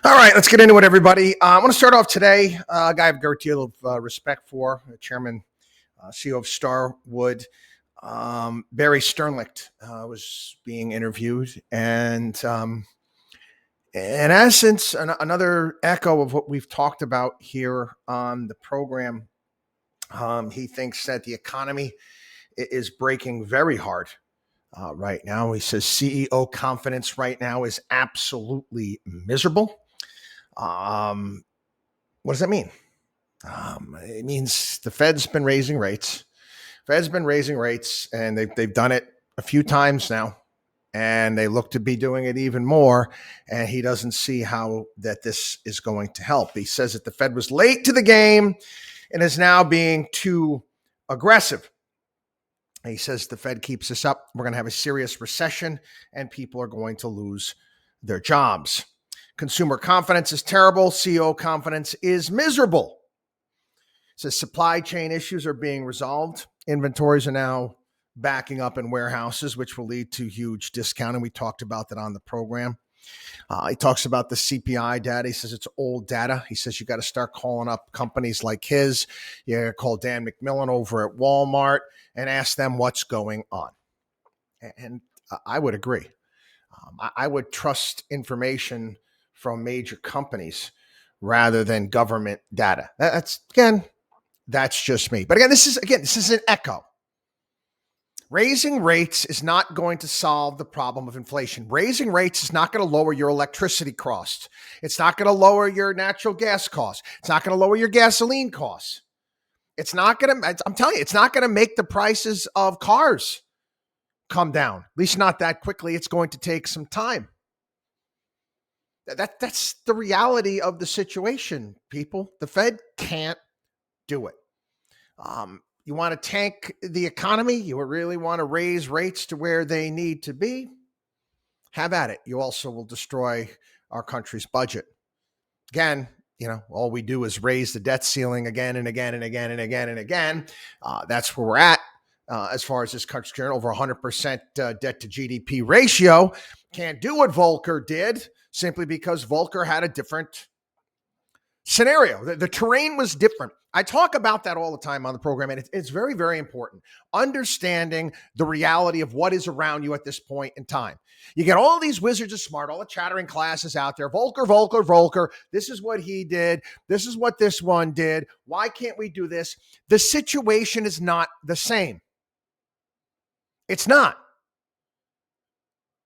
All right, let's get into it, everybody. I want to start off today. A guy I have a great deal of respect for, the chairman, CEO of Starwood, Barry Sternlicht, was being interviewed. And in essence, another echo of what we've talked about here on the program. He thinks that the economy is breaking very hard right now. He says CEO confidence right now is absolutely miserable. What does that mean? It means the Fed's been raising rates. And they've done it a few times now, and they look to be doing it even more. And he doesn't see how that this is going to help. He says that the Fed was late to the game and is now being too aggressive. He says the Fed keeps this up, we're going to have a serious recession and people are going to lose their jobs. Consumer confidence is terrible. CEO confidence is miserable. It says supply chain issues are being resolved. Inventories are now backing up in warehouses, which will lead to huge discounting. We talked about that on the program. He talks about the CPI data. He says it's old data. He says you got to start calling up companies like his. You call Dan McMillan over at Walmart and ask them what's going on. And I would agree. I would trust information from major companies rather than government data. That's just me. But this is an echo. Raising rates is not going to solve the problem of inflation. Raising rates is not going to lower your electricity costs. It's not going to lower your natural gas costs. It's not going to lower your gasoline costs. It's not going to, I'm telling you, it's not going to make the prices of cars come down. At least not that quickly. It's going to take some time. That's the reality of the situation, people. The Fed can't do it. You want to tank the economy? You really want to raise rates to where they need to be? Have at it. You also will destroy our country's budget. Again, all we do is raise the debt ceiling again and again and again and again and again. That's where we're at as far as this country's over 100% debt to GDP ratio. Can't do what Volcker did simply because Volcker had a different scenario. The terrain was different. I talk about that all the time on the program, and it's very, very important. Understanding the reality of what is around you at this point in time. You get all these wizards of smart, all the chattering classes out there. Volcker. This is what he did. This is what this one did. Why can't we do this? The situation is not the same. It's not.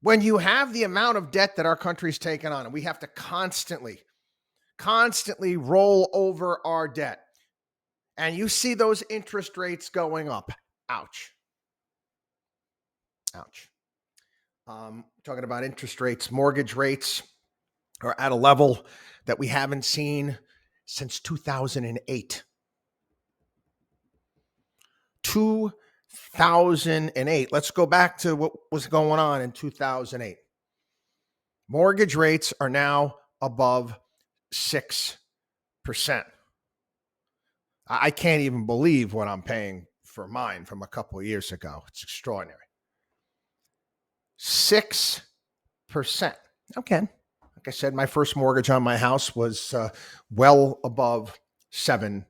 When you have the amount of debt that our country's taken on, and we have to constantly roll over our debt, and you see those interest rates going up, ouch. Talking about interest rates, mortgage rates are at a level that we haven't seen since 2008. 2008. Let's go back to what was going on in 2008. Mortgage rates are now above 6%. I can't even believe what I'm paying for mine from a couple of years ago. It's extraordinary. 6%. Okay. Like I said, my first mortgage on my house was well above 7%.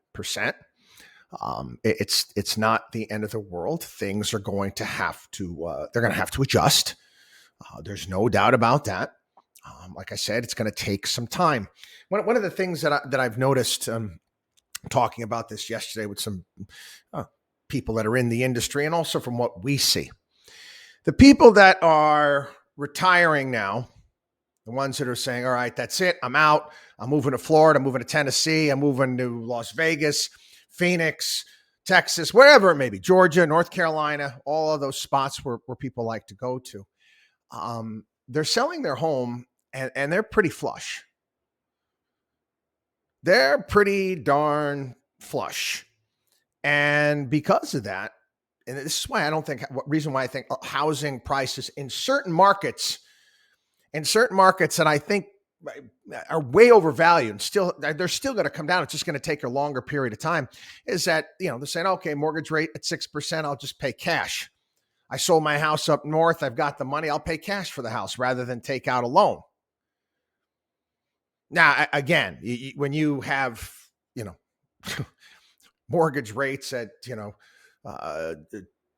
It's not the end of the world. Things are going to have to, they're going to have to adjust. There's no doubt about that. Like I said, it's going to take some time. One of the things that I've noticed, talking about this yesterday with some people that are in the industry, and also from what we see, the people that are retiring now, the ones that are saying, all right, that's it, I'm out, I'm moving to Florida, I'm moving to Tennessee, I'm moving to Las Vegas, Phoenix, Texas, wherever it may be, Georgia, North Carolina, all of those spots where people like to go to. They're selling their home and they're pretty flush. They're pretty darn flush. And because of that, and this is why reason why I think housing prices in certain markets that I think are way overvalued and they're still going to come down. It's just going to take a longer period of time. Is that, they're saying, okay, mortgage rate at 6%, I'll just pay cash. I sold my house up north. I've got the money. I'll pay cash for the house rather than take out a loan. Now, again, when you have, mortgage rates at, 2.3,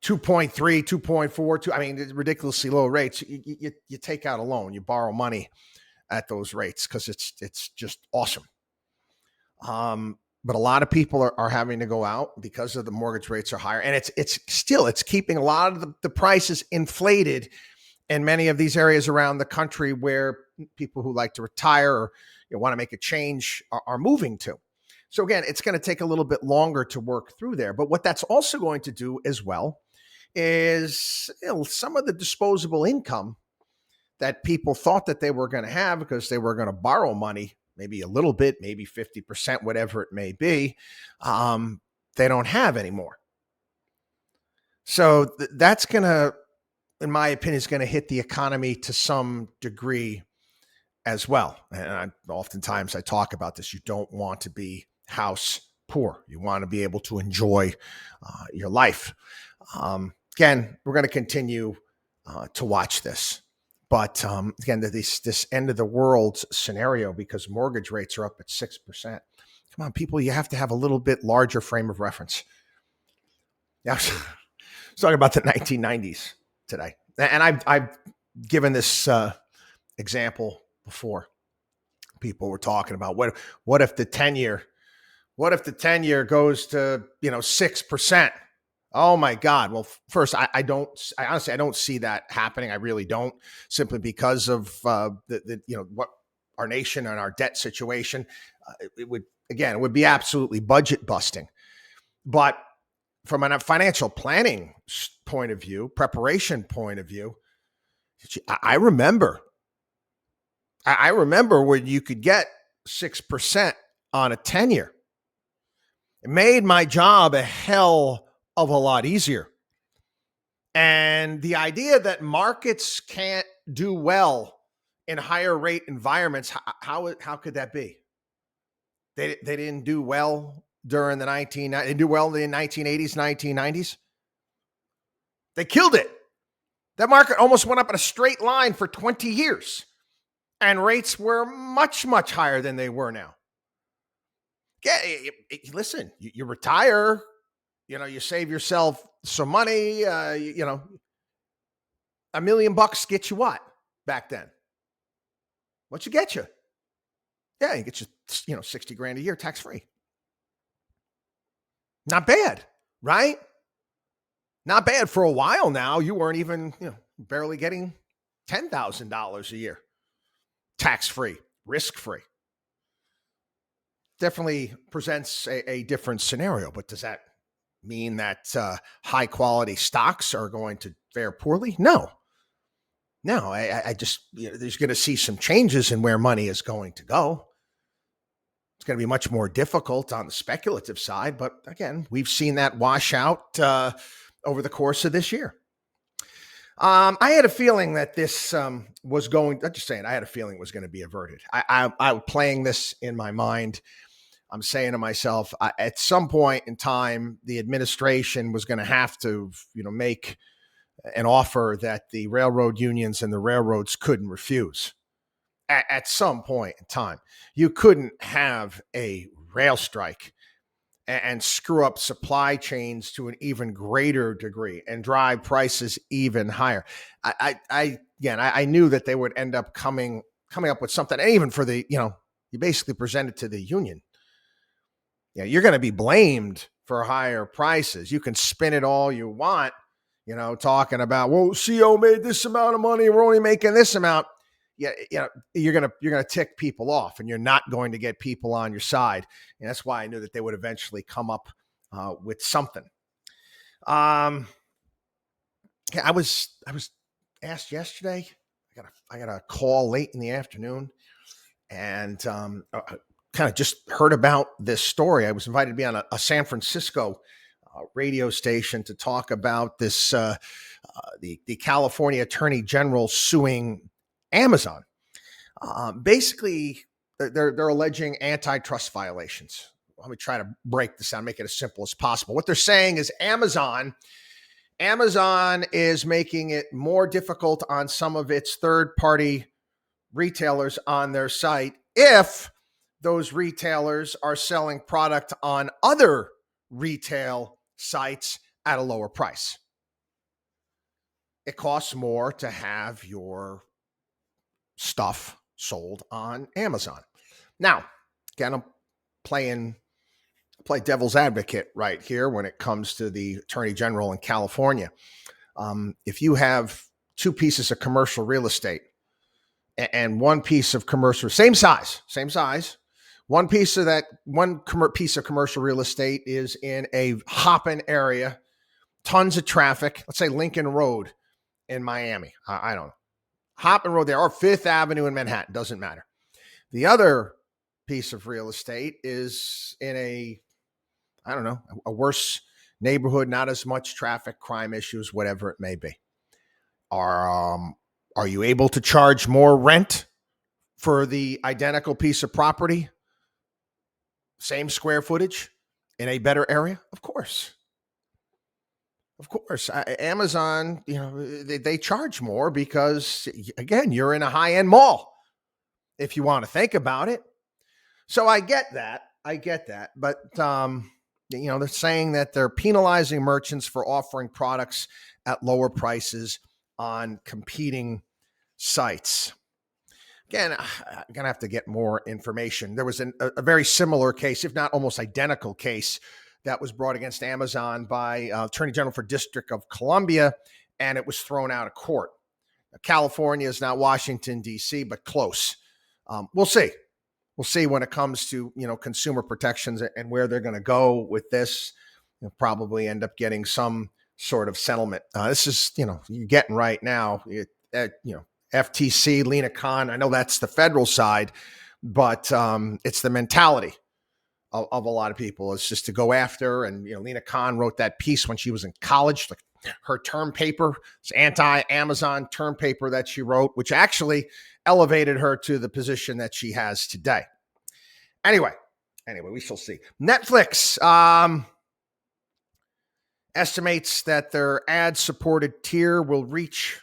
2.4, I mean, ridiculously low rates, you take out a loan, you borrow money at those rates because it's just awesome. But a lot of people are having to go out because of the mortgage rates are higher, and it's keeping a lot of the prices inflated in many of these areas around the country where people who like to retire or want to make a change are moving to. So again, it's going to take a little bit longer to work through there. But what that's also going to do as well is some of the disposable income that people thought that they were going to have because they were going to borrow money, maybe a little bit, maybe 50%, whatever it may be, they don't have anymore. So that's going to, in my opinion, is going to hit the economy to some degree as well. And oftentimes I talk about this. You don't want to be house poor. You want to be able to enjoy your life. Again, we're going to continue to watch this. But again, this end of the world scenario, because mortgage rates are up at 6%. Come on, people, you have to have a little bit larger frame of reference. Yeah, I was talking about the 1990s today. And I've given this example before. People were talking about what if the 10-year goes to 6%. Oh my God. Well, first, I honestly don't see that happening. I really don't, simply because of what our nation and our debt situation. It would be absolutely budget busting. But from a financial planning point of view, preparation point of view, I remember when you could get 6% on a 10-year. It made my job a hell of a lot easier. And the idea that markets can't do well in higher rate environments, how could that be? They didn't do well during the 1980s, 1990s. They killed it. That market almost went up in a straight line for 20 years. And rates were much, much higher than they were now. Yeah, listen, you retire, you save yourself some money, $1 million gets you what back then? What'd you get you? Yeah, you get you, $60,000 a year tax free. Not bad, right? Not bad. For a while now, you weren't even, barely getting $10,000 a year tax free, risk free. Definitely presents a different scenario, but does that mean that high quality stocks are going to fare poorly? No. I just, there's going to see some changes in where money is going to go. It's going to be much more difficult on the speculative side, but again, we've seen that wash out over the course of this year. I had a feeling that this was going. I'm just saying, I had a feeling it was going to be averted. I was playing this in my mind. I'm saying to myself, at some point in time, the administration was going to have to, make an offer that the railroad unions and the railroads couldn't refuse. At some point in time, you couldn't have a rail strike and screw up supply chains to an even greater degree and drive prices even higher. I knew that they would end up coming up with something. And even for the, you basically present it to the union. You're going to be blamed for higher prices. You can spin it all you want, talking about, well, CO made this amount of money, we're only making this amount. You're gonna tick people off, and you're not going to get people on your side. And that's why I knew that they would eventually come up with something. I was asked yesterday. I got a call late in the afternoon, and kind of just heard about this story. I was invited to be on a San Francisco radio station to talk about this, the California Attorney General suing Amazon. Basically, they're alleging antitrust violations. Let me try to break this down, make it as simple as possible. What they're saying is Amazon is making it more difficult on some of its third-party retailers on their site if those retailers are selling product on other retail sites at a lower price. It costs more to have your stuff sold on Amazon. Now, again, I'm play devil's advocate right here when it comes to the Attorney General in California. If you have two pieces of commercial real estate and one piece of commercial, same size, one piece of commercial real estate is in a hopping area, tons of traffic, let's say Lincoln Road in Miami. I don't know. Hopping Road there, or Fifth Avenue in Manhattan, doesn't matter. The other piece of real estate is in a worse neighborhood, not as much traffic, crime issues, whatever it may be. Are you able to charge more rent for the identical piece of property, same square footage, in a better area? Of course. Amazon, they charge more because, again, you're in a high-end mall, if you want to think about it. So I get that. But, they're saying that they're penalizing merchants for offering products at lower prices on competing sites. Again, I'm going to have to get more information. There was a very similar case, if not almost identical case, that was brought against Amazon by Attorney General for District of Columbia, and it was thrown out of court. California is not Washington, D.C., but close. We'll see. We'll see when it comes to, consumer protections and where they're going to go with this. You'll probably end up getting some sort of settlement. This is, you're getting right now, FTC, Lena Khan. I know that's the federal side, but it's the mentality of a lot of people. It's just to go after. And, Lena Khan wrote that piece when she was in college, like her term paper, it's anti-Amazon term paper that she wrote, which actually elevated her to the position that she has today. Anyway, we shall see. Netflix estimates that their ad-supported tier will reach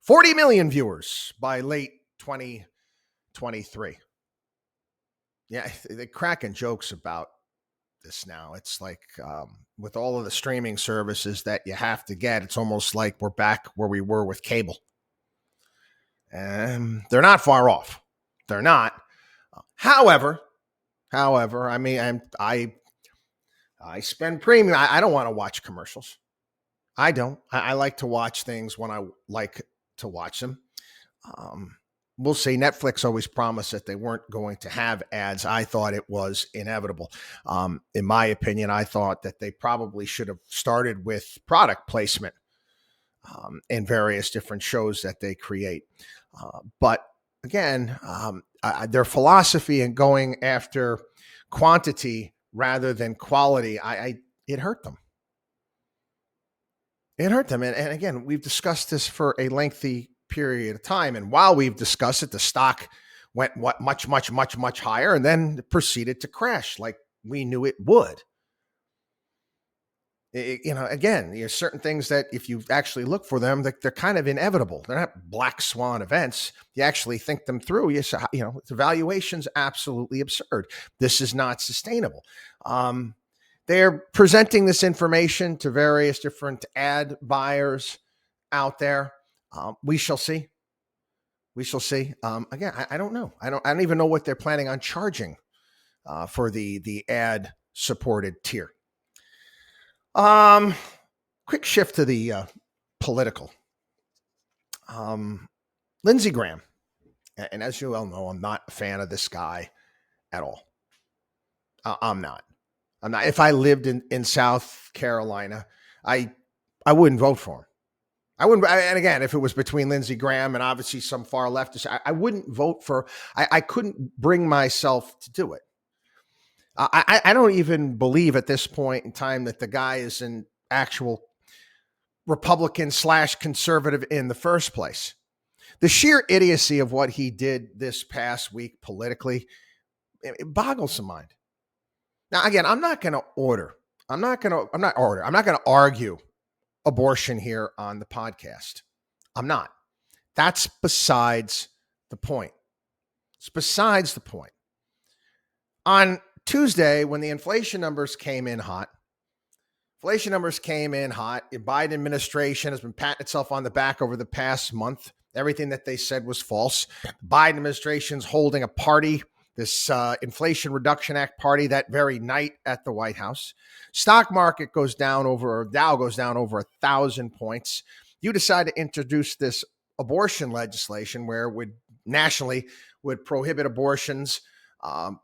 40 million viewers by late 2023. Yeah, they're cracking jokes about this now. It's like with all of the streaming services that you have to get, it's almost like we're back where we were with cable. And they're not far off. They're not. However, I mean, I spend premium. I don't want to watch commercials. I don't. I like to watch things when I like to watch them. We'll see. Netflix always promised that they weren't going to have ads. I thought it was inevitable. In my opinion, I thought that they probably should have started with product placement in various different shows that they create. But again, their philosophy in going after quantity rather than quality, it hurt them. It hurt them. And again, we've discussed this for a lengthy period of time. And while we've discussed it, the stock went much higher and then proceeded to crash like we knew it would. Again, there's certain things that if you actually look for them, they're kind of inevitable. They're not black swan events. You actually think them through. The valuation's absolutely absurd. This is not sustainable. They're presenting this information to various different ad buyers out there. We shall see. Again, I don't know. I don't even know what they're planning on charging for the ad supported tier. Quick shift to the political. Lindsey Graham, and as you all know, I'm not a fan of this guy at all. I'm not. If I lived in South Carolina, I wouldn't vote for him. I wouldn't. And again, if it was between Lindsey Graham and obviously some far leftist, I wouldn't vote for. I couldn't bring myself to do it. I don't even believe at this point in time that the guy is an actual Republican / conservative in the first place. The sheer idiocy of what he did this past week politically, it boggles the mind. Now, again, I'm not going to argue abortion here on the podcast. I'm not. That's besides the point. It's besides the point. On Tuesday, when the inflation numbers came in hot, the Biden administration has been patting itself on the back over the past month. Everything that they said was false. The Biden administration's holding a party, this Inflation Reduction Act party, that very night at the White House. Stock market goes down Dow goes down over 1,000 points. You decide to introduce this abortion legislation where nationally would prohibit abortions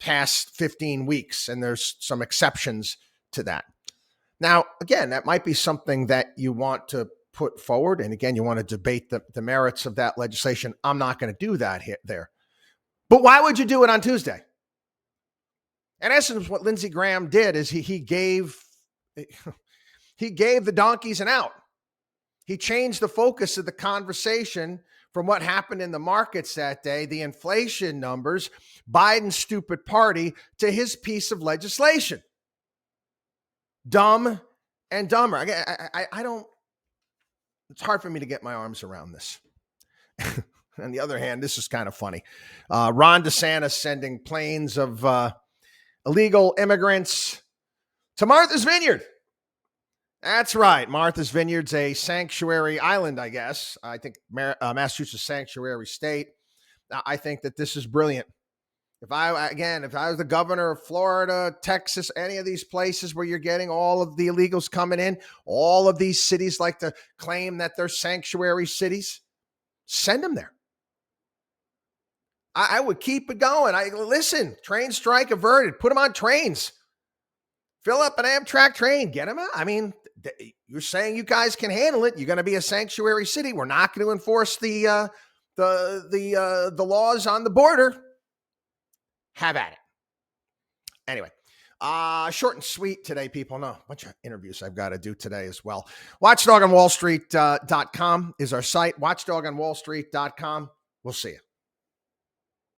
past 15 weeks. And there's some exceptions to that. Now, again, that might be something that you want to put forward. And again, you want to debate the merits of that legislation. I'm not going to do that there. But why would you do it on Tuesday? In essence, what Lindsey Graham did is he gave the donkeys an out. He changed the focus of the conversation from what happened in the markets that day, the inflation numbers, Biden's stupid party, to his piece of legislation. Dumb and dumber. I don't, it's hard for me to get my arms around this. On the other hand, this is kind of funny. Ron DeSantis sending planes of illegal immigrants to Martha's Vineyard. That's right. Martha's Vineyard's a sanctuary island, I guess. I think Massachusetts sanctuary state. I think that this is brilliant. If I was the governor of Florida, Texas, any of these places where you're getting all of the illegals coming in, all of these cities like to claim that they're sanctuary cities, send them there. I would keep it going. Listen, train strike averted. Put them on trains. Fill up an Amtrak train. Get them out. I mean, you're saying you guys can handle it. You're going to be a sanctuary city. We're not going to enforce the laws on the border. Have at it. Anyway, short and sweet today, people. No, a bunch of interviews I've got to do today as well. WatchDogOnWallStreet.com is our site. WatchDogOnWallStreet.com. We'll see you.